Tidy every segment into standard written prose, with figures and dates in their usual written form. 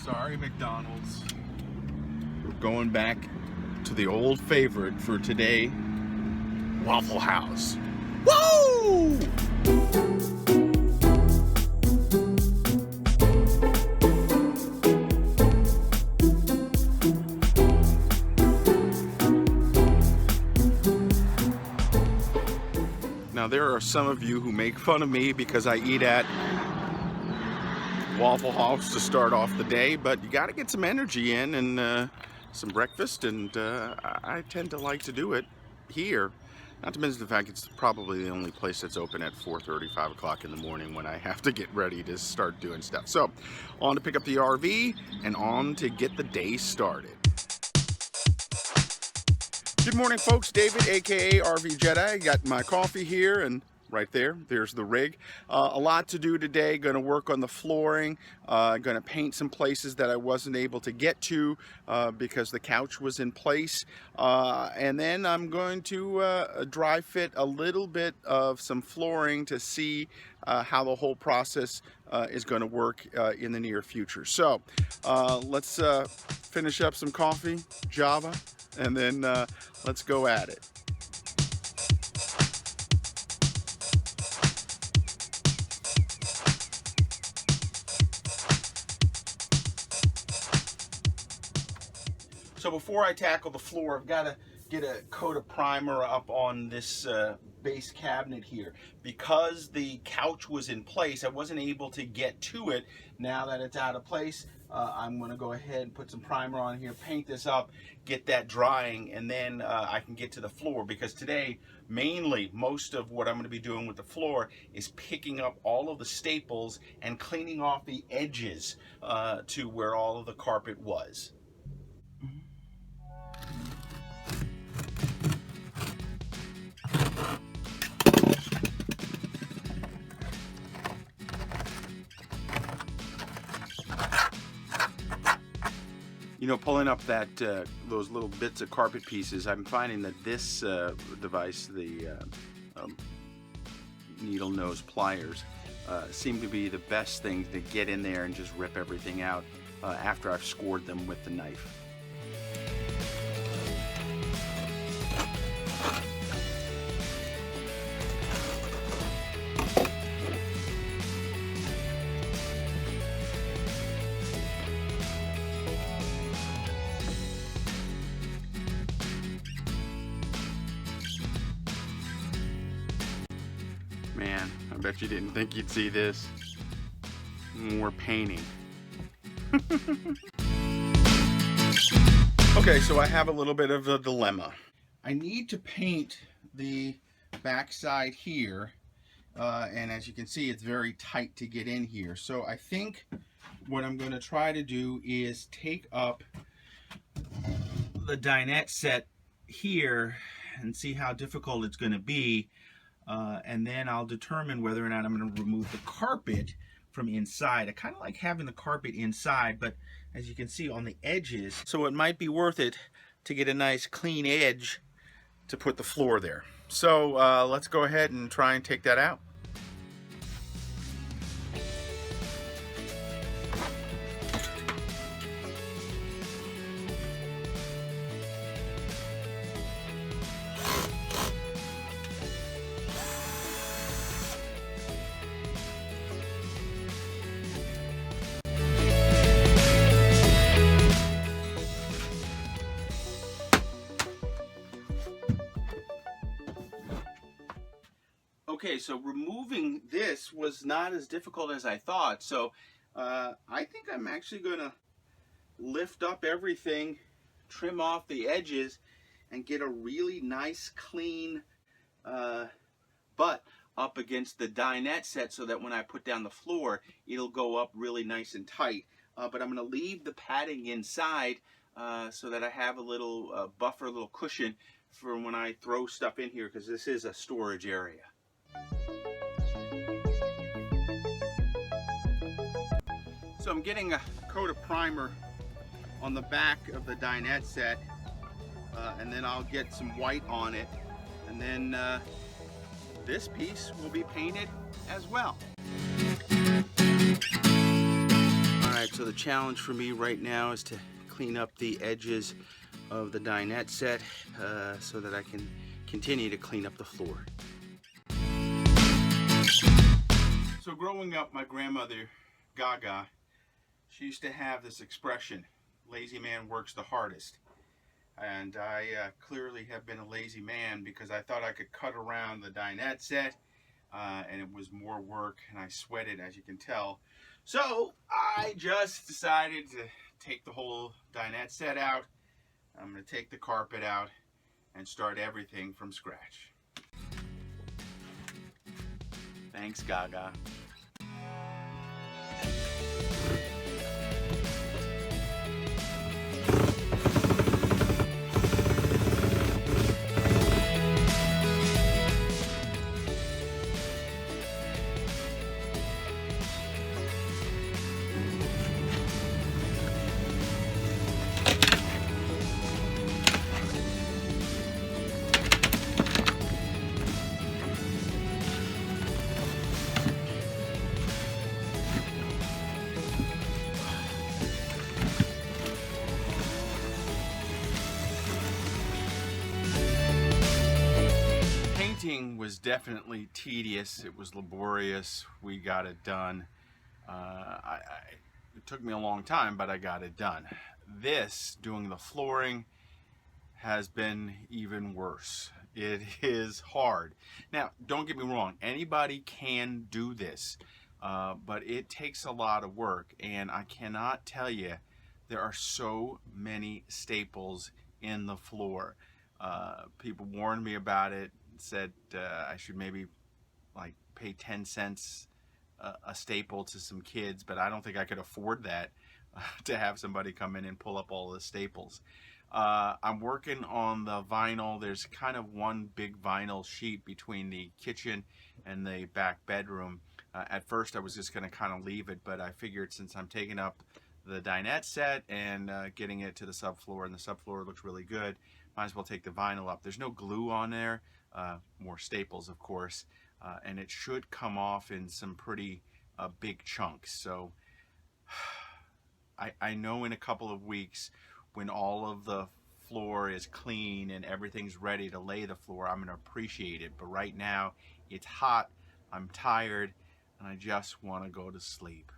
Sorry, McDonald's. We're going back to the old favorite for today, Waffle House. Woo! Now there are some of you who make fun of me because I eat at Waffle House to start off the day, but you got to get some energy in and some breakfast, and I tend to like to do it here. Not to mention the fact it's probably the only place that's open at 4:30, 5 o'clock in the morning when I have to get ready to start doing stuff. So, on to pick up the RV and on to get the day started. Good morning, folks. David, aka RV Jedeye. Got my coffee here, and right there's the rig. A lot to do today. Going to work on the flooring. Going to paint some places that I wasn't able to get to because the couch was in place. And then I'm going to dry fit a little bit of some flooring to see how the whole process is going to work in the near future. So let's finish up some coffee, Java, and then let's go at it. So before I tackle the floor, I've got to get a coat of primer up on this base cabinet here. Because the couch was in place, I wasn't able to get to it. Now that it's out of place, I'm going to go ahead and put some primer on here, paint this up, get that drying, and then I can get to the floor. Because today, mainly, most of what I'm going to be doing with the floor is picking up all of the staples and cleaning off the edges to where all of the carpet was. You know, pulling up that those little bits of carpet pieces, I'm finding that this device, the needle nose pliers, seem to be the best thing to get in there and just rip everything out after I've scored them with the knife. Man, I bet you didn't think you'd see this. We're painting. Okay, so I have a little bit of a dilemma. I need to paint the backside here, and as you can see, it's very tight to get in here. So I think what I'm going to try to do is take up the Dinette Set here and see how difficult it's going to be. And then I'll determine whether or not I'm going to remove the carpet from inside. I kind of like having the carpet inside, but as you can see on the edges, so it might be worth it to get a nice clean edge to put the floor there. So let's go ahead and try and take that out. Okay, so removing this was not as difficult as I thought. So I think I'm actually going to lift up everything, trim off the edges, and get a really nice clean butt up against the Dinette Set so that when I put down the floor, it'll go up really nice and tight. But I'm going to leave the padding inside so that I have a little buffer, a little cushion for when I throw stuff in here, because this is a storage area. So I'm getting a coat of primer on the back of the Dinette Set, and then I'll get some white on it, and then this piece will be painted as well. Alright, so the challenge for me right now is to clean up the edges of the dinette set so that I can continue to clean up the floor. So growing up, my grandmother, Gaga, she used to have this expression, lazy man works the hardest. And I clearly have been a lazy man because I thought I could cut around the dinette set and it was more work and I sweated, as you can tell. So I just decided to take the whole dinette set out. I'm going to take the carpet out and start everything from scratch. Thanks, Gaga. Painting was definitely tedious. It was laborious. We got it done. It took me a long time, but I got it done. This, doing the flooring, has been even worse. It is hard. Now, don't get me wrong. Anybody can do this, but it takes a lot of work, and I cannot tell you, there are so many staples in the floor. People warned me about it, said I should maybe like pay 10 cents a staple to some kids, but I don't think I could afford that to have somebody come in and pull up all the staples. I'm working on the vinyl. There's kind of one big vinyl sheet between the kitchen and the back bedroom. At first I was just going to kind of leave it, but I figured since I'm taking up the dinette set and getting it to the subfloor, and the subfloor looks really good, might as well take the vinyl up. There's no glue on there, more staples of course, and it should come off in some pretty big chunks. So I know in a couple of weeks, when all of the floor is clean and everything's ready to lay the floor, I'm going to appreciate it. But right now it's hot, I'm tired, and I just want to go to sleep.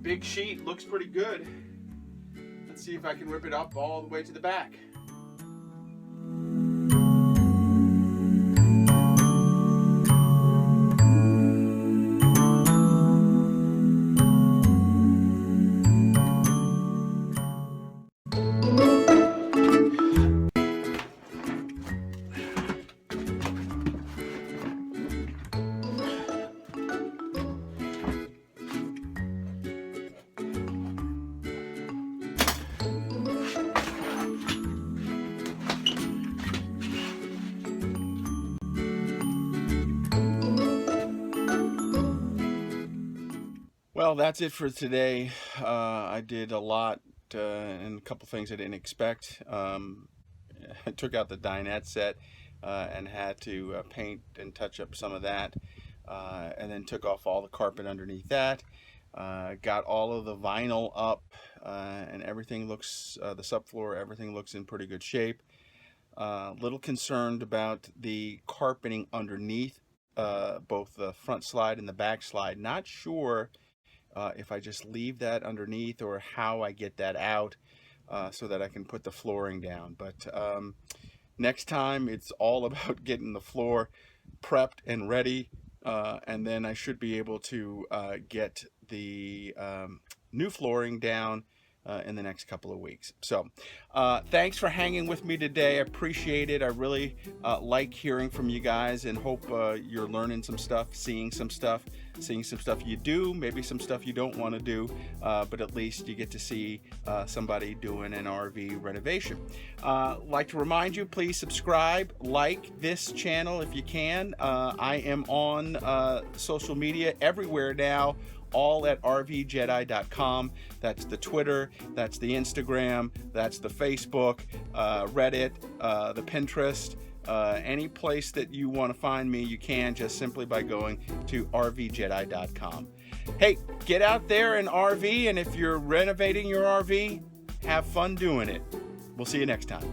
Big sheet, looks pretty good. Let's see if I can rip it up all the way to the back. Well, that's it for today. I did a lot and a couple things I didn't expect. I took out the dinette set and had to paint and touch up some of that, and then took off all the carpet underneath that. Got all of the vinyl up, and everything looks, the subfloor, everything looks in pretty good shape. Little concerned about the carpeting underneath both the front slide and the back slide. Not sure if I just leave that underneath or how I get that out so that I can put the flooring down. But next time it's all about getting the floor prepped and ready and then I should be able to get the new flooring down in the next couple of weeks. So thanks for hanging with me today. I appreciate it. I really like hearing from you guys, and hope you're learning some stuff, seeing some stuff you do, maybe some stuff you don't want to do, but at least you get to see somebody doing an RV renovation. Like to remind you, please subscribe, like this channel if you can. I am on social media everywhere now, all at rvjedeye.com. That's the Twitter, that's the Instagram, that's the Facebook, Reddit, the Pinterest. Any place that you want to find me, you can, just simply by going to rvjedeye.com. Hey, get out there and RV, and if you're renovating your RV, have fun doing it. We'll see you next time.